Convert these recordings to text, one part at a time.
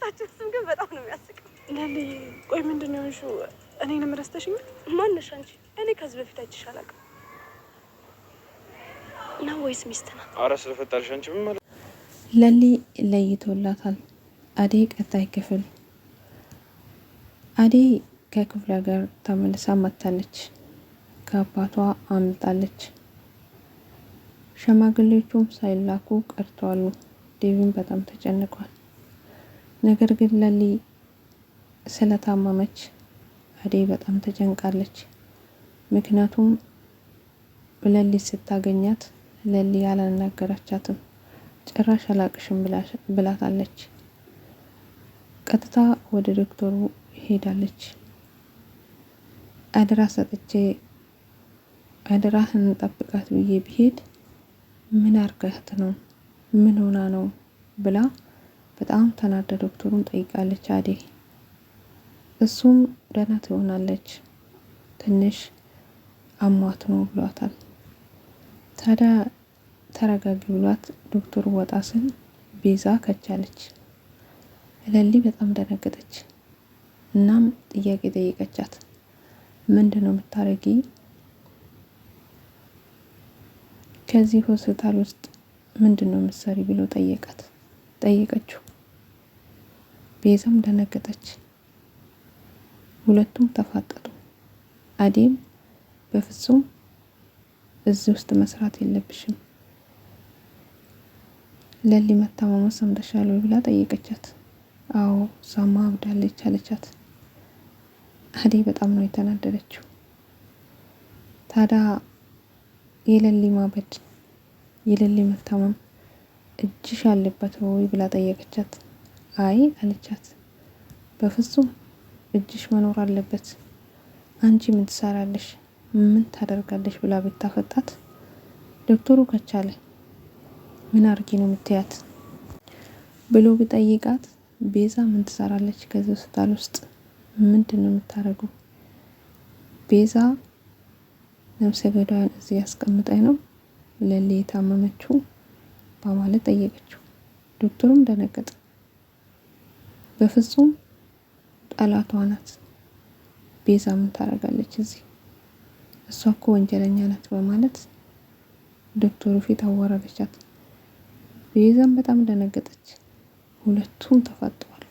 የሁለታችን ስም ግን በጣም ነው የሚያስቀው። ለሊ ቆይ ምንድነው እሺ? እኔንም ረስተሽኝ? ማንሽ አንቺ? እኔ ከዚህ በፊት አይቼሽ አላውቅም። ነው ወይስ ሚስት ናት? ኧረ ስለፈጠርሽ አንቺ ምን ማለት? ለሊ ለይቶላታል። አደይ ቀጣይ ክፍል። አደይ ከክፍለ ሀገር ተመልሳ መጥታለች። ከአባቷ አምልጣለች። ሸማግሌዎቹም ሳይላኩ ቀርተዋል። ዴቪን በጣም ተጨንቋል። ነገር ግን ለሊ ስለታመመች አደይ በጣም ተጨንቃለች። ምክንያቱም ለሊ ስታገኛት ለሊ ያላናገረቻትም ጭራሽ አላቅሽም ብላታለች። ቀጥታ ወደ ዶክተሩ ሄዳለች። አደራ ሰጥቼ አደራህን ጠብቃት ብዬ ብሄድ ምን አርጋት ነው ምን ሆና ነው ብላ በጣም ተናዳ ዶክተሩን ጠይቃለች አደይ። እሱም ደህና ትሆናለች ትንሽ አሟት ነው ብሏታል። ታዲያ ተረጋጊ ብሏት ዶክተሩ ወጣ ስል ቤዛ ከቻለች። ለሊ በጣም ደነገጠች። እናም ጥያቄ ጠየቀቻት። ምንድነው የምታረጊ ከዚህ ሆስፒታል ውስጥ ምንድነው የምትሰሪ ብሎ ጠየቀችው። ቤዛም ደነገጠች። ሁለቱም ተፋጠጡ። አደይም በፍጹም እዚህ ውስጥ መስራት የለብሽም ለሊ መታመሟ ሰምተሻል ብላ ጠየቀቻት። አዎ ሳማ አብዳለች አለቻት። አደይ በጣም ነው የተናደደችው። ታዲያ የለሊ ማበድ የለሊ መታመም እጅሽ አለበት ወይ ብላ ጠየቀቻት። አይ አለቻት። በፍጹም እጅሽ መኖር አለበት አንቺ ምን ትሰራለሽ ምን ታደርጋለሽ ብላ ብታፈጣት ዶክተሩ ከቻለ ምን አርጊ ነው የምትያት ብሎ ቢጠይቃት ቤዛ ምን ትሰራለች ከዚህ ሆስፒታል ውስጥ ምንድነው የምታረገው? ቤዛ ነፍሰ ገዳዩን እዚህ ያስቀምጠኝ ነው ለሊ የታመመችው በማለት ጠየቀችው። ዶክተሩም ደነገጠ። በፍጹም ጠላቷ ናት ቤዛ ምን ታረጋለች እዚህ እሷ እኮ ወንጀለኛ ናት በማለት ዶክተሩ ፊት አወረደቻት። ቤዛም በጣም ደነገጠች። ሁለቱም ተፋጠዋል።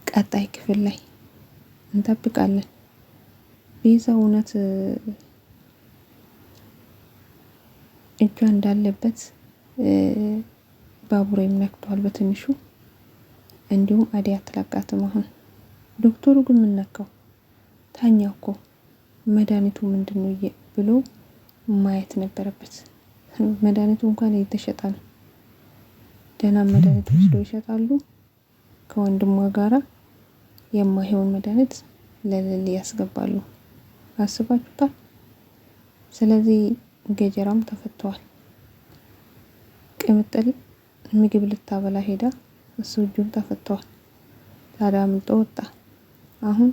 ቀጣይ ክፍል ላይ እንጠብቃለን። ቤዛ እውነት እጇ እንዳለበት ባቡሬም ነክቷል በትንሹ። እንዲሁም አደይ አትለቃትም አሁን። ዶክተሩ ግን ምን ነካው? ታኛ እኮ መድኃኒቱ ምንድነው ብሎ ማየት ነበረበት። መድኃኒቱ እንኳን እየተሸጠ ነው። ደህና መድኃኒት ወስዶ ይሸጣሉ። ከወንድሟ ጋራ የማይሆን መድኃኒት ለለሊ ያስገባሉ። አስባችሁታል? ስለዚህ ገጀራም ተፈቷል። ቅምጥል ምግብ ልታበላ ሄዳ እሱ እጁም ተፈቷል። ታዲያ አምልጦ ወጣ። አሁን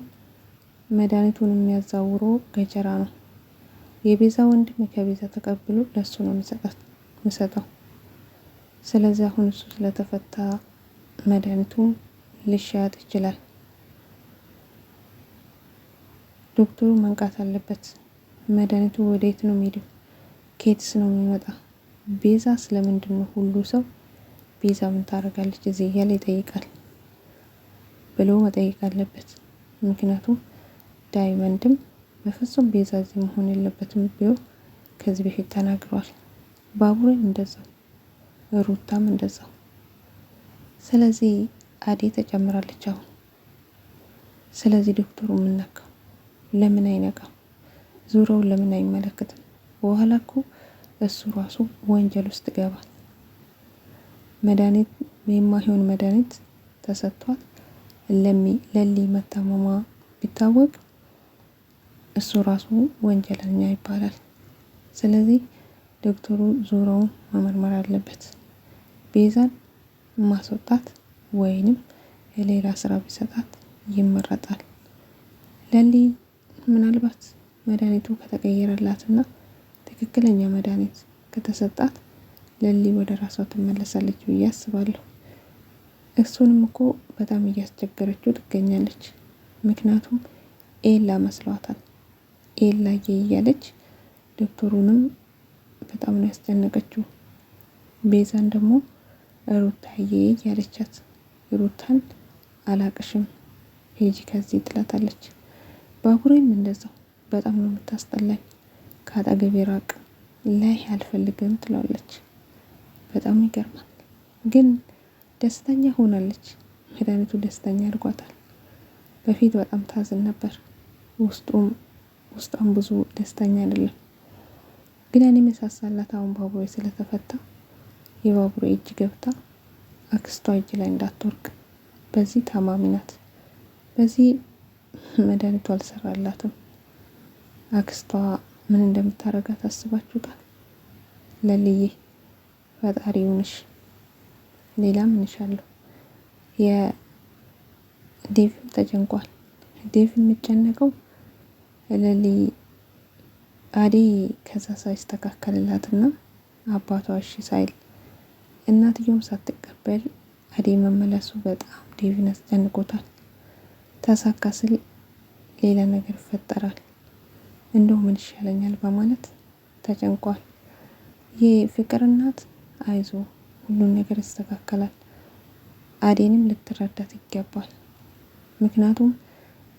መድኃኒቱን የሚያዛውረው ገጀራ ነው። የቤዛ ወንድም ከቤዛ ተቀብሎ ለሱ ነው የሚሰጠው። ስለዚህ አሁን እሱ ስለተፈታ መድኃኒቱ ሊሻጥ ይችላል። ዶክተሩ መንቃት አለበት። መድኃኒቱ ወዴት ነው የሚሄደው? ኬትስ ነው የሚመጣ? ቤዛ ስለምንድን ነው ሁሉ ሰው ቤዛ ምን ታደርጋለች እዚህ እያለ ይጠይቃል ብሎ መጠየቅ አለበት። ምክንያቱም ዳይመንድም በፍጹም ቤዛ እዚህ መሆን የለበትም ብሎ ከዚህ በፊት ተናግሯል። ባቡሬም እንደዛው፣ ሩታም እንደዛው። ስለዚህ አደይ ተጨምራለች አሁን። ስለዚህ ዶክተሩ ምን ነካው? ለምን አይነቃም? ዙሪያውን ለምን አይመለከትም? በኋላ እኮ እሱ ራሱ ወንጀል ውስጥ ይገባል። መድኃኒት የማይሆን መድኃኒት ተሰጥቷት ለሊ መታመሟ ቢታወቅ እሱ ራሱ ወንጀለኛ ይባላል። ስለዚህ ዶክተሩ ዙሪያውን መመርመር አለበት። ቤዛን ማስወጣት ወይንም ሌላ ስራ ቢሰጣት ይመረጣል። ለሊ ምናልባት መድኃኒቱ ከተቀየረላትና ትክክለኛ መድኃኒት ከተሰጣት ለሊ ወደ ራሷ ትመለሳለች ብዬ አስባለሁ። እሱንም እኮ በጣም እያስቸገረችው ትገኛለች። ምክንያቱም ኤላ መስሏታል። ኤላዬ እያለች ዶክተሩንም በጣም ነው ያስጨነቀችው። ቤዛን ደግሞ ሩታዬ እያለቻት ሩታን አላቅሽም ሂጂ ከዚህ ትላታለች። ባቡሬም እንደዛው በጣም ነው የምታስጠላኝ፣ ከአጠገቤ ራቅ፣ ላይ አልፈልግም ትላለች። በጣም ይገርማል። ግን ደስተኛ ሆናለች። መድኃኒቱ ደስተኛ አድርጓታል። በፊት በጣም ታዝን ነበር። ውስጧም ብዙ ደስተኛ አይደለም። ግን እኔ መሳሳላት አሁን ባቡሬ ስለተፈታ የባቡሬ እጅ ገብታ አክስቷ እጅ ላይ እንዳትወርቅ። በዚህ ታማሚ ናት። በዚህ መድኃኒቱ አልሰራላትም። አክስቷ ምን እንደምታረጋት አስባችሁታል? ለልዬ ፈጣሪ ይሁንሽ። ሌላ ምን ይሻለሁ? የዴቭም ተጨንቋል። ዴቭ የሚጨነቀው ለሊ አዴ ከዛ ሳይስተካከልላትና አባቷ እሺ ሳይል እናትየውም ሳትቀበል አዴ መመለሱ በጣም ዴቭን አስጨንቆታል። ተሳካ ስል ሌላ ነገር ይፈጠራል፣ እንደው ምን ይሻለኛል በማለት ተጨንቋል። የፍቅር እናት አይዞ ሁሉን ነገር ይስተካከላል፣ አዴንም ልትረዳት ይገባል። ምክንያቱም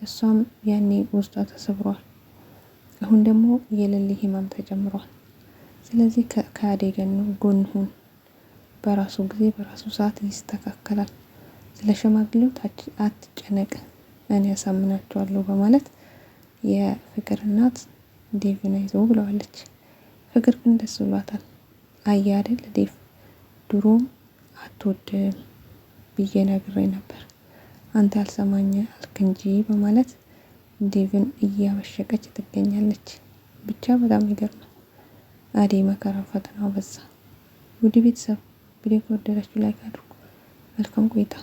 እሷም ያኔ ውስጧ ተሰብሯል። አሁን ደግሞ የሌሊ ህመም ተጨምሯል። ስለዚህ ከአዴ ጎን ሁን፣ በራሱ ጊዜ በራሱ ሰዓት ይስተካከላል። ስለ ሽማግሌው አትጨነቅ፣ እኔ ያሳምናቸዋለሁ በማለት የፍቅር እናት ዴቭን አይዞህ ብለዋለች። ፍቅር ግን ደስ ብሏታል። አየህ አይደል ዴቭ ድሮም አትወድም ብዬ ነግሬ ነበር፣ አንተ ያልሰማኝ አልክ እንጂ በማለት ዴቭን እያበሸቀች ትገኛለች። ብቻ በጣም ይገርማል። አዴ መከራ ፈተናው በዛ። ውድ ቤተሰብ ቪዲዮ ከወደዳችሁ ላይክ አድርጉ። መልካም ቆይታ